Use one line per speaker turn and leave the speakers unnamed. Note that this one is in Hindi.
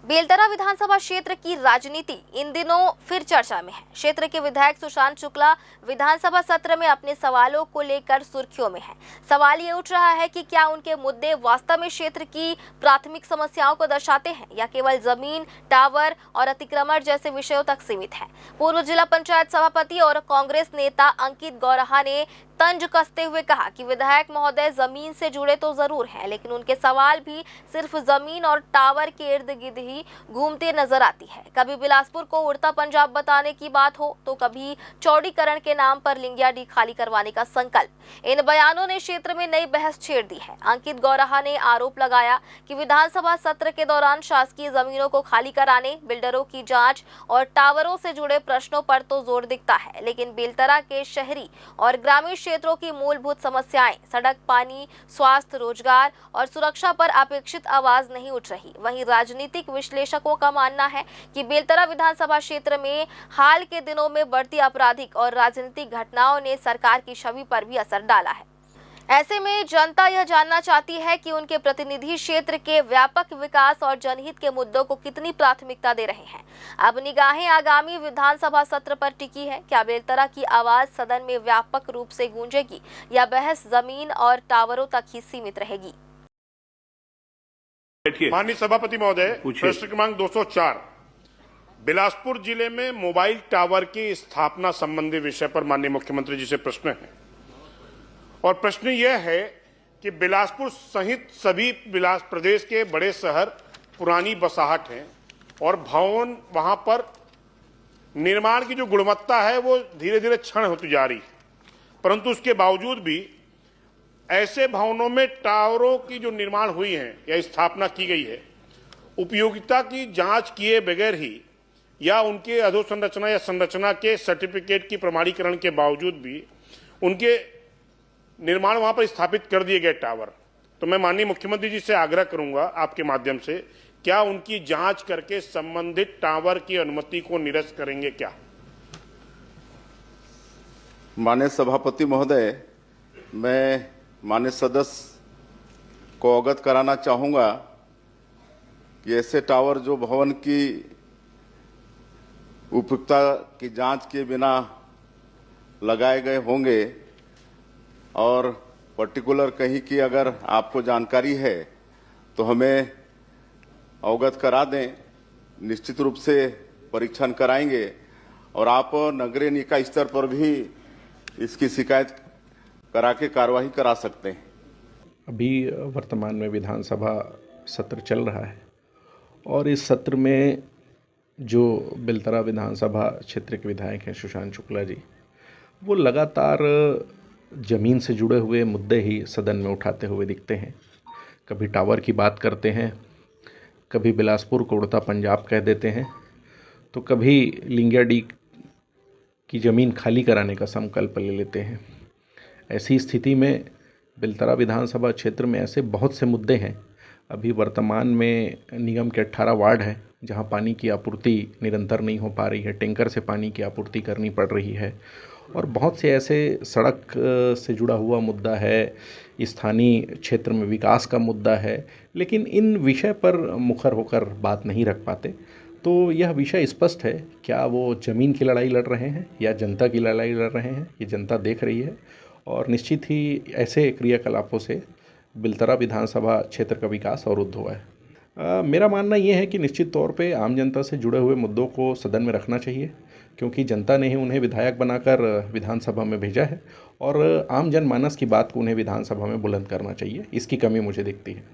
बेलतरा विधानसभा क्षेत्र की राजनीति इन दिनों फिर चर्चा में है। क्षेत्र के विधायक सुशांत शुक्ला विधानसभा सत्र में अपने सवालों को लेकर सुर्खियों में हैं। सवाल ये उठ रहा है कि क्या उनके मुद्दे वास्तव में क्षेत्र की प्राथमिक समस्याओं को दर्शाते हैं या केवल जमीन, टावर और अतिक्रमण जैसे विषयों तक सीमित है। पूर्व जिला पंचायत सभापति और कांग्रेस नेता अंकित गौरहा ने तंज कसते हुए कहा कि विधायक महोदय जमीन से जुड़े तो जरूर हैं, लेकिन उनके सवाल भी सिर्फ जमीन और टावर के इर्द गिर्द ही घूमते नजर आती है। कभी बिलासपुर को उड़ता पंजाब बताने की बात हो तो कभी चौड़ीकरण के नाम पर लिंगियाडी खाली करवाने का संकल्प। इन बयानों ने क्षेत्र में नई बहस छेड़ दी है। अंकित गौरहा ने आरोप लगाया कि विधानसभा सत्र के दौरान शासकीय जमीनों को खाली कराने, बिल्डरों की जांच और टावरों से जुड़े प्रश्नों पर तो जोर दिखता है, लेकिन बेलतरा के शहरी और ग्रामीण क्षेत्रों की मूलभूत समस्याएं, सड़क, पानी, स्वास्थ्य, रोजगार और सुरक्षा पर अपेक्षित आवाज नहीं उठ रही। वहीं राजनीतिक विश्लेषकों का मानना है कि बेलतरा विधानसभा क्षेत्र में हाल के दिनों में बढ़ती आपराधिक और राजनीतिक घटनाओं ने सरकार की छवि पर भी असर डाला है। ऐसे में जनता यह जानना चाहती है कि उनके प्रतिनिधि क्षेत्र के व्यापक विकास और जनहित के मुद्दों को कितनी प्राथमिकता दे रहे हैं। अब निगाहें आगामी विधानसभा सत्र पर टिकी है। क्या बेलतरा की आवाज सदन में व्यापक रूप से गूंजेगी या बहस जमीन और टावरों तक ही सीमित रहेगी?
माननीय सभापति महोदय, प्रश्न क्रमांक 204 बिलासपुर जिले में मोबाइल टावर की स्थापना संबंधी विषय पर माननीय मुख्यमंत्री जी से प्रश्न है। और प्रश्न यह है कि बिलासपुर सहित सभी प्रदेश के बड़े शहर पुरानी बसाहट हैं और भवन वहां पर निर्माण की जो गुणवत्ता है वो धीरे धीरे क्षीण होती जा रही है, परंतु उसके बावजूद भी ऐसे भवनों में टावरों की जो निर्माण हुई है या स्थापना की गई है, उपयोगिता की जांच किए बगैर ही या उनके अधोसंरचना या संरचना के सर्टिफिकेट की प्रमाणीकरण के बावजूद भी उनके निर्माण वहां पर स्थापित कर दिए गए टावर। तो मैं माननीय मुख्यमंत्री जी से आग्रह करूंगा आपके माध्यम से, क्या उनकी जांच करके संबंधित टावर की अनुमति को निरस्त करेंगे क्या?
माननीय सभापति महोदय, मैं माननीय सदस्य को अवगत कराना चाहूंगा कि ऐसे टावर जो भवन की उपयुक्तता की जांच के बिना लगाए गए होंगे और पर्टिकुलर कहीं की अगर आपको जानकारी है तो हमें अवगत करा दें। निश्चित रूप से परीक्षण कराएंगे और आप नगरीय निकाय स्तर पर भी इसकी शिकायत करा के कार्रवाई करा सकते हैं।
अभी वर्तमान में विधानसभा सत्र चल रहा है और इस सत्र में जो बेलतरा विधानसभा क्षेत्र के विधायक हैं सुशांत शुक्ला जी, वो लगातार ज़मीन से जुड़े हुए मुद्दे ही सदन में उठाते हुए दिखते हैं। कभी टावर की बात करते हैं, कभी बिलासपुर को उड़ता पंजाब कह देते हैं, तो कभी लिंगियाडी की ज़मीन खाली कराने का संकल्प ले लेते हैं। ऐसी स्थिति में बेलतरा विधानसभा क्षेत्र में ऐसे बहुत से मुद्दे हैं। अभी वर्तमान में निगम के 18 वार्ड हैं जहां पानी की आपूर्ति निरंतर नहीं हो पा रही है, टैंकर से पानी की आपूर्ति करनी पड़ रही है और बहुत से ऐसे सड़क से जुड़ा हुआ मुद्दा है, स्थानीय क्षेत्र में विकास का मुद्दा है, लेकिन इन विषय पर मुखर होकर बात नहीं रख पाते। तो यह विषय स्पष्ट है, क्या वो ज़मीन की लड़ाई लड़ रहे हैं या जनता की लड़ाई लड़ रहे हैं, ये जनता देख रही है। और निश्चित ही ऐसे क्रियाकलापों से बेलतरा विधानसभा क्षेत्र का विकास अवरुद्ध हुआ है। मेरा मानना ये है कि निश्चित तौर पे आम जनता से जुड़े हुए मुद्दों को सदन में रखना चाहिए, क्योंकि जनता ने ही उन्हें विधायक बनाकर विधानसभा में भेजा है और आम जनमानस की बात को उन्हें विधानसभा में बुलंद करना चाहिए। इसकी कमी मुझे दिखती है।